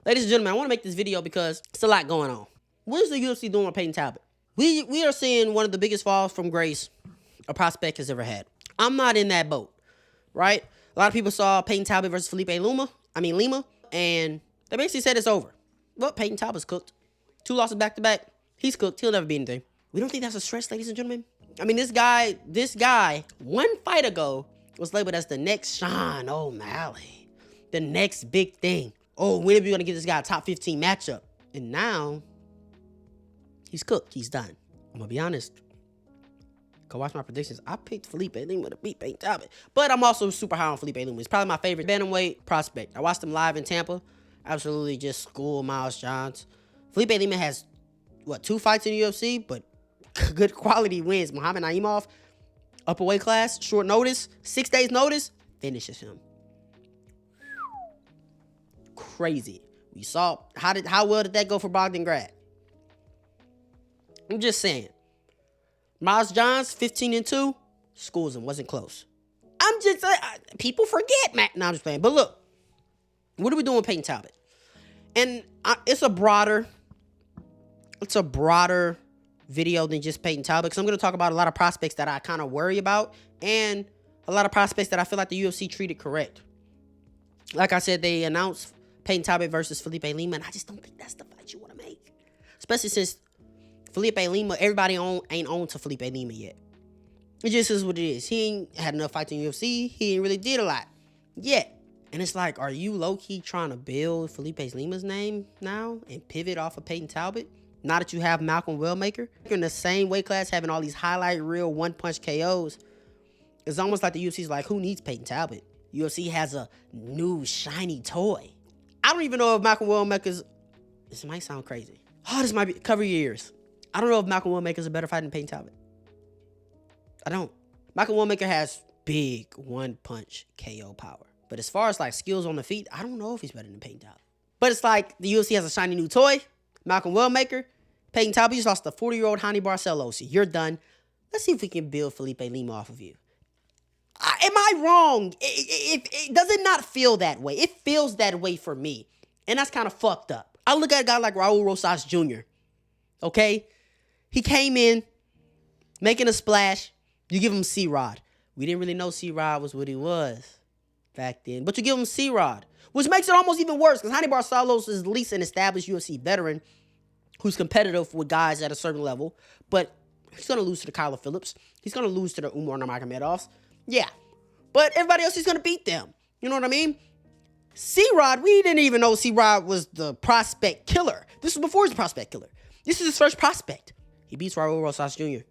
Ladies and gentlemen, I want to make this video because it's a lot going on. What is the UFC doing with Payton Talbott? We are seeing one of the biggest falls from grace a prospect has ever had. I'm not in that boat, right? A lot of people saw Payton Talbott versus Lima, and they basically said it's over. Well, Payton Talbott's cooked. 2 losses back-to-back. He's cooked. He'll never be anything. We don't think that's a stretch, ladies and gentlemen. I mean, this guy, 1 fight ago, was labeled as the next Sean O'Malley. The next big thing. Oh, when are we going to get this guy a top 15 matchup? And now, he's cooked. He's done. I'm going to be honest. Go watch my predictions. I picked Felipe Lima to beat Payton Talbott. But I'm also super high on Felipe Lima. He's probably my favorite bantamweight prospect. I watched him live in Tampa. Absolutely just school Miles Johns. Felipe Lima has, 2 fights in the UFC? But good quality wins. Muhammad Naimov, upper weight class, short notice, 6 days notice, finishes him. Crazy. We saw how well did that go for Bogdan? I'm just saying. Miles Johns, 15-2, schools him, wasn't close. I'm just saying, people forget, man. No, I'm just playing. But look, what are we doing with Payton Talbott? And it's a broader video than just Payton Talbott, because I'm going to talk about a lot of prospects that I kind of worry about, and a lot of prospects that I feel like the UFC treated correct. Like I said, they announced Payton Talbott versus Felipe Lima, and I just don't think that's the fight you want to make. Especially since Felipe Lima, everybody ain't on to Felipe Lima yet. It just is what it is. He ain't had enough fights in UFC. He ain't really did a lot yet. And it's like, are you low-key trying to build Felipe Lima's name now and pivot off of Payton Talbott? Now that you have Malcolm Wellmaker, you're in the same weight class, having all these highlight reel one-punch KOs. It's almost like the UFC's like, who needs Payton Talbott? UFC has a new shiny toy. I don't even know if Malcolm Wellmaker's... This might sound crazy. Oh, this might be... Cover your ears. I don't know if Malcolm Wellmaker's a better fighter than Payton Talbott. I don't. Malcolm Wellmaker has big one-punch KO power. But as far as like skills on the feet, I don't know if he's better than Payton Talbott. But it's like the UFC has a shiny new toy. Malcolm Wellmaker. Payton Talbott, you just lost the 40-year-old Hani Barcelos. You're done. Let's see if we can build Felipe Lima off of you. Am I wrong? Does it not feel that way? It feels that way for me. And that's kind of fucked up. I look at a guy like Raul Rosas Jr. Okay? He came in, making a splash. You give him C-Rod. We didn't really know C-Rod was what he was back then. But you give him C-Rod, which makes it almost even worse, because Hani Barcelos is at least an established UFC veteran who's competitive with guys at a certain level. But he's going to lose to the Kyler Phillips. He's going to lose to the Umar Nurmagomedovs. Yeah. But everybody else is going to beat them. You know what I mean? C-Rod, we didn't even know C-Rod was the prospect killer. This was before he's the prospect killer. This is his first prospect. He beats Raul Rosas Jr.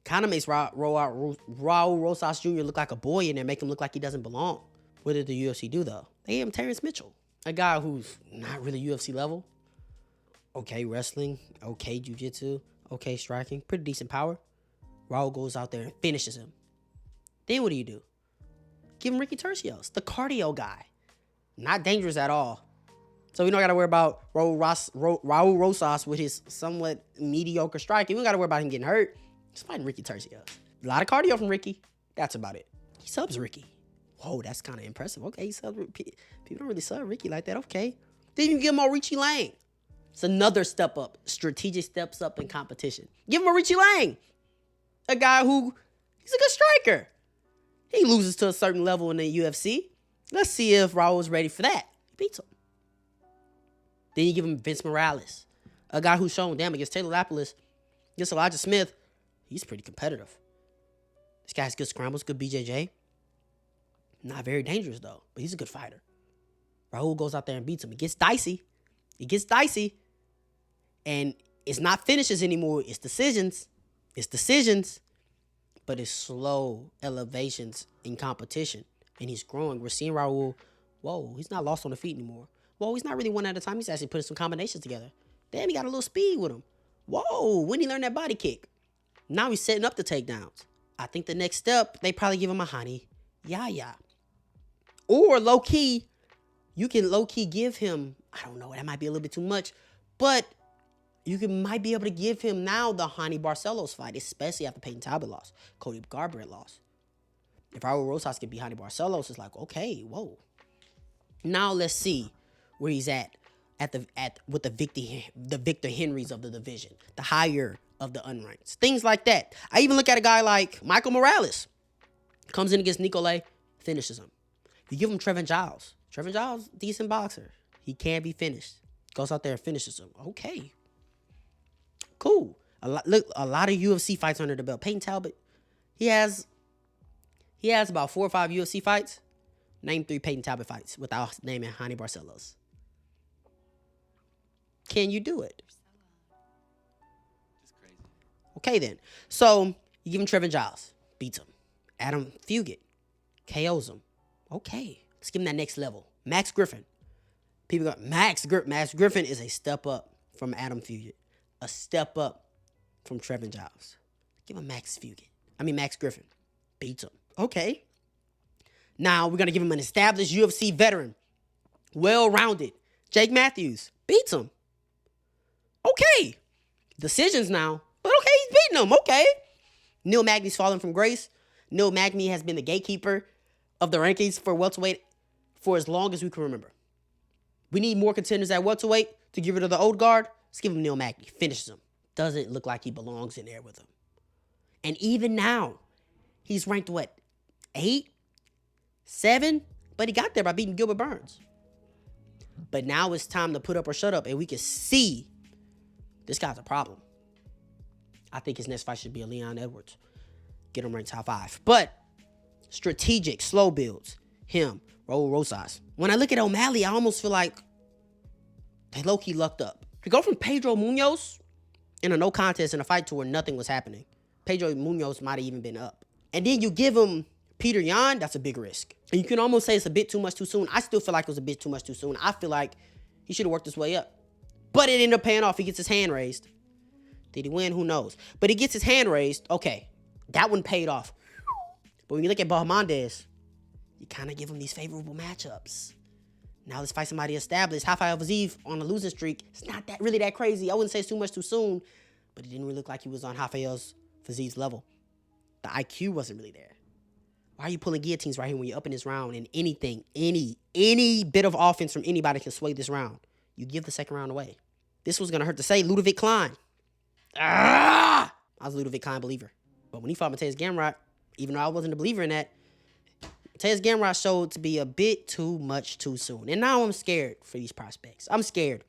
Kind of makes Raul Rosas Jr. look like a boy in there, make him look like he doesn't belong. What did the UFC do, though? They gave him Terrence Mitchell, a guy who's not really UFC level. Okay wrestling, okay jiu-jitsu, okay striking, pretty decent power. Raul goes out there and finishes him. Then what do? Give him Ricky Tercios, the cardio guy. Not dangerous at all. So we don't got to worry about Raul Rosas with his somewhat mediocre striking. We don't got to worry about him getting hurt. He's fighting Ricky Tercios. A lot of cardio from Ricky. That's about it. He subs Ricky. Whoa, that's kind of impressive. Okay, he subs Ricky. People don't really sub Ricky like that. Okay. Then you give him Mauricio Lang. It's another step up. Strategic steps up in competition. Give him Mauricio Lang. A guy who, he's a good striker. He loses to a certain level in the UFC. Let's see if Raul is ready for that. He beats him. Then you give him Vince Morales. A guy who's shown, damn, against Taylor Lapilus, against Elijah Smith, he's pretty competitive. This guy has good scrambles, good BJJ. Not very dangerous, though, but he's a good fighter. Raul goes out there and beats him. It gets dicey. And it's not finishes anymore. It's decisions. But it's slow elevations in competition. And he's growing. We're seeing Raul, whoa, he's not lost on the feet anymore. Whoa, he's not really one at a time. He's actually putting some combinations together. Damn, he got a little speed with him. Whoa, when he learned that body kick. Now he's setting up the takedowns. I think the next step, they probably give him a Hani Yaya. Or low-key, you can low-key give him, I don't know, that might be a little bit too much, but might be able to give him now the Hani Barcelos fight, especially after Payton Talbott lost, Cody Garbrandt lost. If Raul Rosas can beat Hani Barcelos, it's like, okay, whoa. Now let's see. where he's at with the Victor Henrys of the division, the higher of the unranked, things like that. I even look at a guy like Michael Morales, comes in against Nicolay, finishes him. You give him Trevin Giles. Trevin Giles, decent boxer. He can be finished. Goes out there and finishes him. Okay, cool. A lot of UFC fights under the belt. Payton Talbott, he has about 4 or 5 UFC fights. Name 3 Payton Talbott fights without naming Hani Barcelos. Can you do it? Just crazy. Okay, then. So, you give him Trevin Giles. Beats him. Adam Fugit. KOs him. Okay. Let's give him that next level. Max Griffin. People go, Max Griffin is a step up from Adam Fugit. A step up from Trevin Giles. Give him Max Griffin. Beats him. Okay. Now, we're going to give him an established UFC veteran. Well-rounded. Jake Matthews. Beats him. Okay. Decisions now. But okay, he's beating him. Okay. Neil Magny's fallen from grace. Neil Magny has been the gatekeeper of the rankings for welterweight for as long as we can remember. We need more contenders at welterweight to get rid of the old guard. Let's give him Neil Magny. Finishes him. Doesn't look like he belongs in there with him. And even now, he's ranked what? 8? 7? But he got there by beating Gilbert Burns. But now it's time to put up or shut up, and we can see this guy's a problem. I think his next fight should be a Leon Edwards. Get him ranked top 5. But strategic, slow builds. Him, Raul Rosas. When I look at O'Malley, I almost feel like they low-key lucked up. To go from Pedro Munoz in a no contest in a fight to where nothing was happening. Pedro Munoz might have even been up. And then you give him Peter Yan, that's a big risk. And you can almost say it's a bit too much too soon. I still feel like it was a bit too much too soon. I feel like he should have worked his way up. But it ended up paying off. He gets his hand raised. Did he win? Who knows? But he gets his hand raised. Okay, that one paid off. But when you look at Bahomondes, you kind of give him these favorable matchups. Now let's fight somebody established. Rafael Fiziev on a losing streak. It's not really that crazy. I wouldn't say it's too much too soon, but it didn't really look like he was on Rafael Fiziev's level. The IQ wasn't really there. Why are you pulling guillotines right here when you're up in this round and anything, any bit of offense from anybody can sway this round? You give the second round away. This was going to hurt to say. Ludovit Klein. I was a Ludovit Klein believer. But when he fought Mateus Gamrot, even though I wasn't a believer in that, Mateus Gamrot showed to be a bit too much too soon. And now I'm scared for these prospects. I'm scared.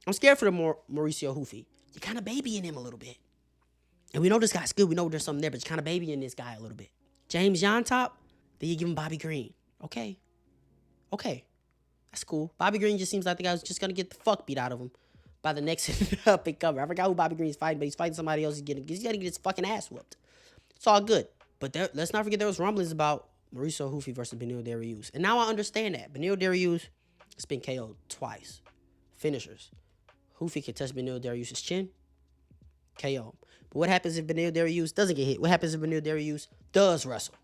I'm scared for the Mauricio Ruffy. You're kind of babying him a little bit. And we know this guy's good. We know there's something there, but you're kind of babying this guy a little bit. James Yontop, then you give him Bobby Green. Okay. That's cool. Bobby Green just seems like the guy who's just going to get the fuck beat out of him by the next up and comer. I forgot who Bobby Green's fighting, but he's fighting somebody else. He's got to get his fucking ass whooped. It's all good. But let's not forget there was rumblings about Mauricio Ruffy versus Beneil Dariush. And now I understand that. Beneil Dariush has been KO'd twice. Finishers. Ruffy can touch Beneil Dariush's chin. KO. But what happens if Beneil Dariush doesn't get hit? What happens if Beneil Dariush does wrestle?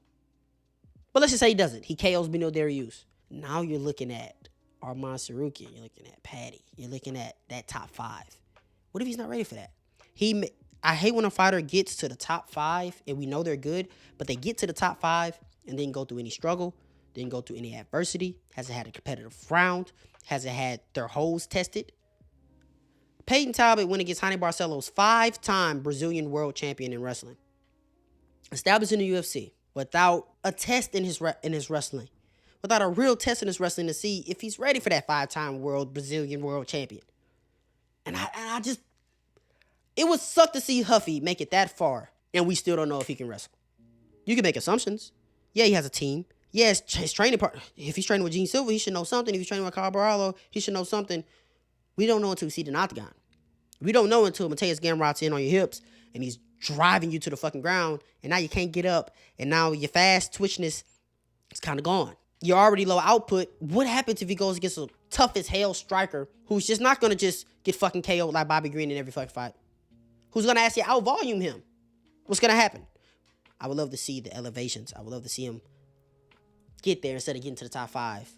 But let's just say he doesn't. He KOs Beneil Dariush. Now you're looking at Arman Sarukian. You're looking at Patty. You're looking at that top 5. What if he's not ready for that? I hate when a fighter gets to the top 5 and we know they're good, but they get to the top 5 and didn't go through any struggle, didn't go through any adversity, hasn't had a competitive round, hasn't had their holes tested. Payton Talbott went against Hani Barcelos, 5-time Brazilian world champion in wrestling. Established in the UFC without a test in his wrestling. Without a real test in his wrestling to see if he's ready for that 5-time Brazilian world champion. And I just, it would suck to see Ruffy make it that far and we still don't know if he can wrestle. You can make assumptions. Yeah, he has a team. Yeah, his training partner. If he's training with Gene Silva, he should know something. If he's training with Carl Baralo, he should know something. We don't know until we see the octagon. We don't know until Mateus Gamrot's in on your hips and he's driving you to the fucking ground and now you can't get up and now your fast twitchiness is kind of gone. You're already low output. What happens if he goes against a tough as hell striker who's just not going to just get fucking KO'd like Bobby Green in every fucking fight? Who's going to ask you to out-volume him? What's going to happen? I would love to see the elevations. I would love to see him get there instead of getting to the top 5.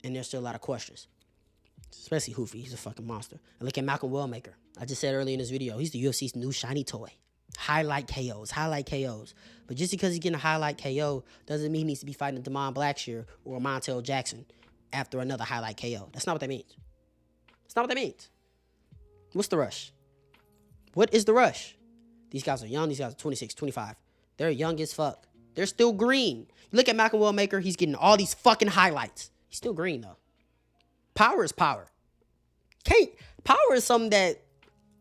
And there's still a lot of questions. Especially Ruffy. He's a fucking monster. And look at Malcolm Wellmaker. I just said earlier in this video, he's the UFC's new shiny toy. Highlight KOs. But just because he's getting a highlight KO doesn't mean he needs to be fighting Damon Blackshear or Montel Jackson after another highlight KO. That's not what that means. It's not what that means. What's the rush? What is the rush? These guys are young. These guys are 26, 25. They're young as fuck. They're still green. You look at Wellmaker, he's getting all these fucking highlights. He's still green, though. Power is power. Power is something that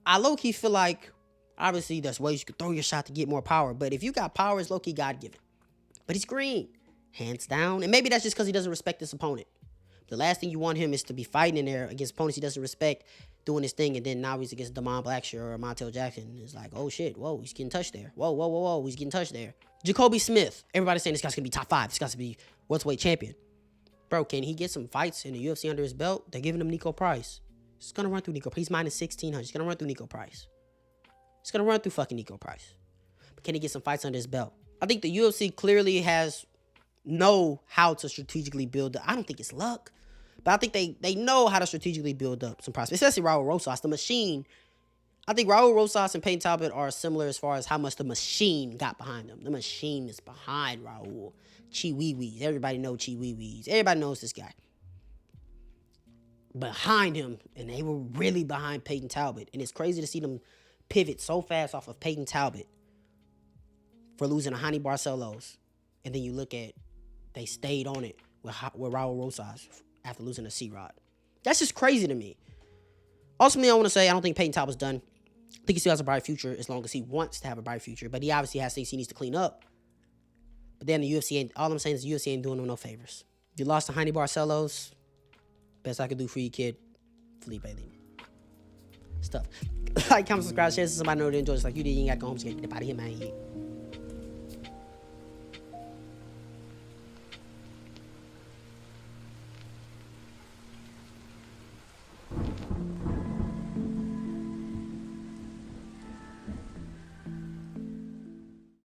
I low-key feel like, obviously, there's ways you can throw your shot to get more power. But if you got power, it's low-key God-given. But he's green. Hands down. And maybe that's just because he doesn't respect his opponent. The last thing you want him is to be fighting in there against opponents he doesn't respect, doing his thing, and then now he's against Damon Blackshear or Montel Jackson. It's like, oh shit, whoa, he's getting touched there. Whoa, he's getting touched there. Jacobe Smith. Everybody's saying this guy's gonna be top 5. This guy's gonna be welterweight champion. Bro, can he get some fights in the UFC under his belt? They're giving him Nico Price. He's gonna run through Nico. He's minus 1,600. He's gonna run through Nico Price. He's gonna run through fucking Nico Price. But can he get some fights under his belt? I think the UFC clearly know how to strategically build up. I don't think it's luck, but I think they know how to strategically build up some prospects, especially Raul Rosas, the machine. I think Raul Rosas and Payton Talbott are similar as far as how much the machine got behind them. The machine is behind Raul. Chiwiwis. Everybody knows Chiwiwis. Everybody knows this guy. Behind him, and they were really behind Payton Talbott. And it's crazy to see them pivot so fast off of Payton Talbott for losing to Hani Barcelos. And then you look at, they stayed on it with Raul Rosas after losing to C-Rod. That's just crazy to me. Ultimately, I want to say I don't think Payton Talbott's done. I think he still has a bright future as long as he wants to have a bright future. But he obviously has things he needs to clean up. But then the UFC ain't, all I'm saying is the UFC ain't doing him no favors. You lost to Hani Barcelos. Best I could do for you, kid. Felipe Lima. Stuff. Like, comment, subscribe, share. Somebody know they enjoy this like you did. You ain't got to go home. So get the out of here, man.